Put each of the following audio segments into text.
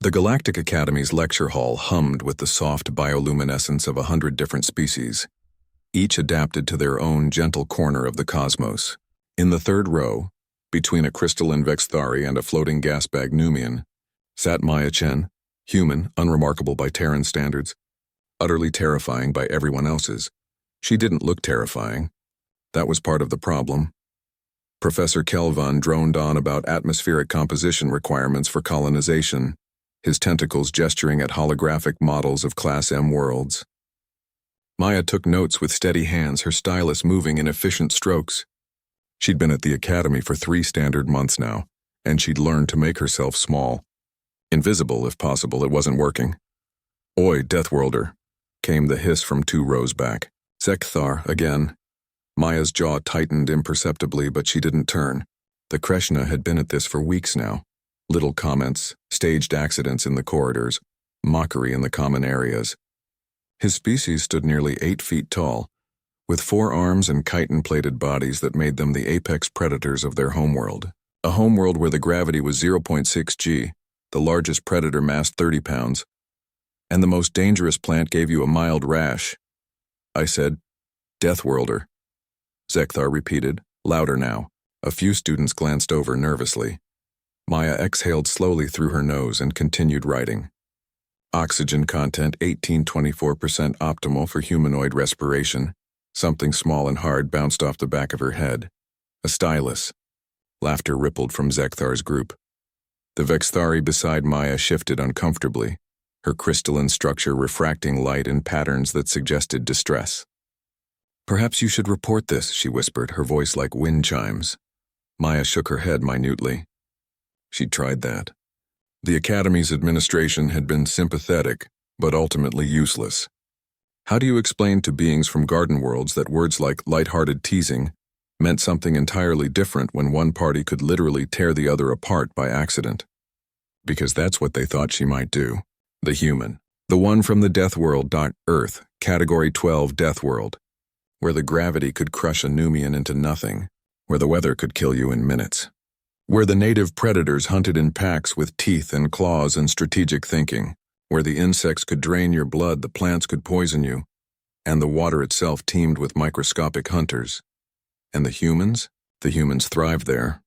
The Galactic Academy's lecture hall hummed with the soft bioluminescence of 100 different species, each adapted to their own gentle corner of the cosmos. In the third row, between a crystalline Vexthari and a floating gas bag Numian, sat Maya Chen, human, unremarkable by Terran standards, utterly terrifying by everyone else's. She didn't look terrifying. That was part of the problem. Professor Kelvan droned on about atmospheric composition requirements for colonization, his tentacles gesturing at holographic models of Class M worlds. Maya took notes with steady hands, her stylus moving in efficient strokes. She'd been at the academy for 3 standard months now, and she'd learned to make herself small. Invisible, if possible. It wasn't working. "Oi, Deathworlder," came the hiss from 2 rows back. "Zekthar, again." Maya's jaw tightened imperceptibly, but she didn't turn. The Kreshna had been at this for weeks now. Little comments, staged accidents in the corridors, mockery in the common areas. His species stood nearly 8 feet tall, with 4 arms and chitin-plated bodies that made them the apex predators of their homeworld. A homeworld where the gravity was 0.6 g, the largest predator massed 30 pounds, and the most dangerous plant gave you a mild rash. I said, "Deathworlder." Zekthar repeated, louder now. A few students glanced over nervously. Maya exhaled slowly through her nose and continued writing. Oxygen content 18-24% optimal for humanoid respiration. Something small and hard bounced off the back of her head. A stylus. Laughter rippled from Zekthar's group. The Vexthari beside Maya shifted uncomfortably, her crystalline structure refracting light in patterns that suggested distress. "Perhaps you should report this," she whispered, her voice like wind chimes. Maya shook her head minutely. She'd tried that. The Academy's administration had been sympathetic, but ultimately useless. How do you explain to beings from garden worlds that words like light-hearted teasing meant something entirely different when one party could literally tear the other apart by accident? Because that's what they thought she might do. The human. The one from the Deathworld. Earth, Category 12 Deathworld, where the gravity could crush a Numian into nothing, where the weather could kill you in minutes. Where the native predators hunted in packs with teeth and claws and strategic thinking, where the insects could drain your blood, the plants could poison you, and the water itself teemed with microscopic hunters. And the humans? The humans thrived there.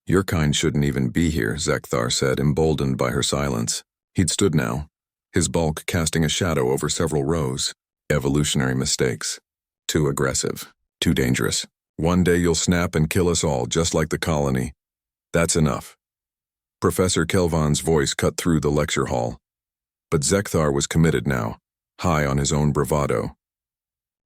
"Your kind shouldn't even be here," Zekthar said, emboldened by her silence. He'd stood now, his bulk casting a shadow over several rows. "Evolutionary mistakes. Too aggressive. Too dangerous. One day you'll snap and kill us all, just like the colony. That's enough." Professor Kelvan's voice cut through the lecture hall. But Zekthar was committed now, high on his own bravado.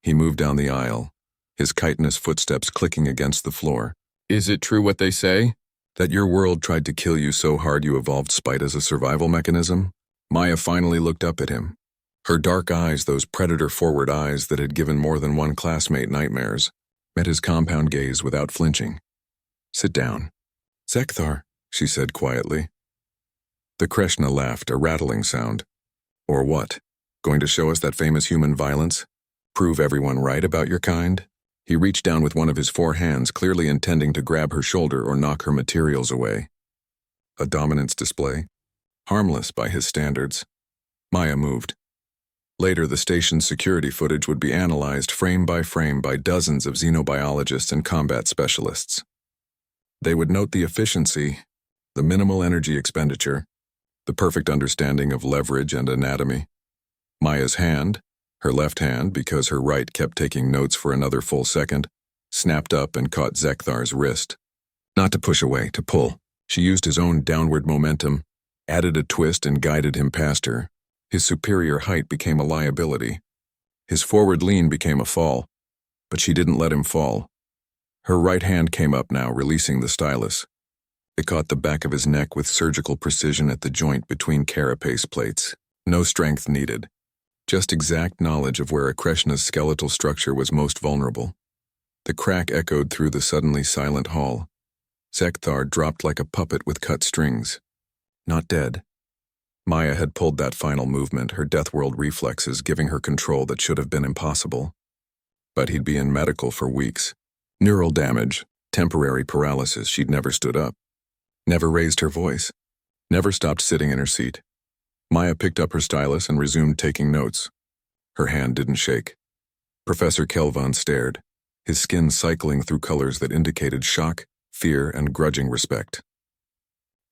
He moved down the aisle, his chitinous footsteps clicking against the floor. "Is it true what they say? That your world tried to kill you so hard you evolved spite as a survival mechanism?" Maya finally looked up at him. Her dark eyes, those predator-forward eyes that had given more than one classmate nightmares, met his compound gaze without flinching. "Sit down." "Zekthar," she said quietly. The Kreshna laughed, a rattling sound. "Or what? Going to show us that famous human violence? Prove everyone right about your kind?" He reached down with one of his 4 hands, clearly intending to grab her shoulder or knock her materials away. A dominance display? Harmless by his standards. Maya moved. Later, the station's security footage would be analyzed frame by dozens of xenobiologists and combat specialists. They would note the efficiency, the minimal energy expenditure, the perfect understanding of leverage and anatomy. Maya's hand, her left hand, because her right kept taking notes for another full second, snapped up and caught Zekthar's wrist. Not to push away, to pull. She used his own downward momentum, added a twist and guided him past her. His superior height became a liability. His forward lean became a fall, but she didn't let him fall. Her right hand came up now, releasing the stylus. It caught the back of his neck with surgical precision at the joint between carapace plates. No strength needed. Just exact knowledge of where a Kreshna's skeletal structure was most vulnerable. The crack echoed through the suddenly silent hall. Zekthar dropped like a puppet with cut strings. Not dead. Maya had pulled that final movement, her Deathworld reflexes giving her control that should have been impossible. But he'd be in medical for weeks. Neural damage, temporary paralysis. She'd never stood up. Never raised her voice. Never stopped sitting in her seat. Maya picked up her stylus and resumed taking notes. Her hand didn't shake. Professor Kelvon stared, his skin cycling through colors that indicated shock, fear, and grudging respect.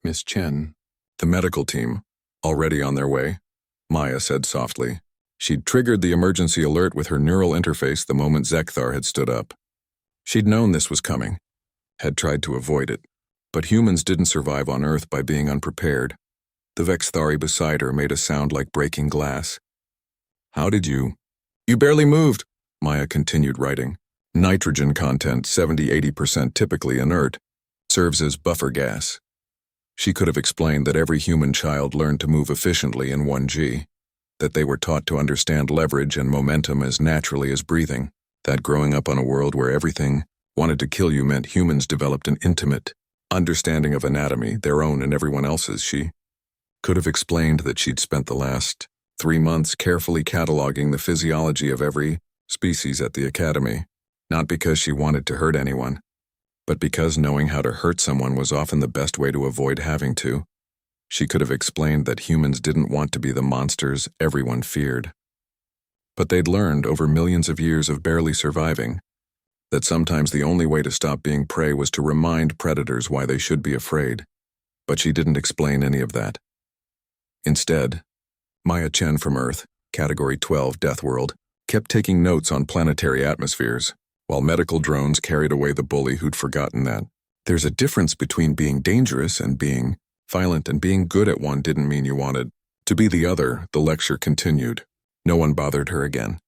Miss Chen, the medical team, already on their way, Maya said softly. She'd triggered the emergency alert with her neural interface the moment Zekthar had stood up. She'd known this was coming, had tried to avoid it, but humans didn't survive on Earth by being unprepared. The Vexthari beside her made a sound like breaking glass. How did you? You barely moved, Maya continued writing. Nitrogen content 70–80% typically inert, serves as buffer gas. She could have explained that every human child learned to move efficiently in 1G, that they were taught to understand leverage and momentum as naturally as breathing, that growing up on a world where everything wanted to kill you meant humans developed an intimate understanding of anatomy, their own and everyone else's. She could have explained that she'd spent the last 3 months carefully cataloging the physiology of every species at the academy, not because she wanted to hurt anyone, but because knowing how to hurt someone was often the best way to avoid having to. She could have explained that humans didn't want to be the monsters everyone feared. But they'd learned over millions of years of barely surviving that sometimes the only way to stop being prey was to remind predators why they should be afraid. But she didn't explain any of that. Instead, Maya Chen from Earth, Category 12 Deathworld, kept taking notes on planetary atmospheres, while medical drones carried away the bully who'd forgotten that. There's a difference between being dangerous and being violent, and being good at one didn't mean you wanted to be the other, the lecture continued. No one bothered her again.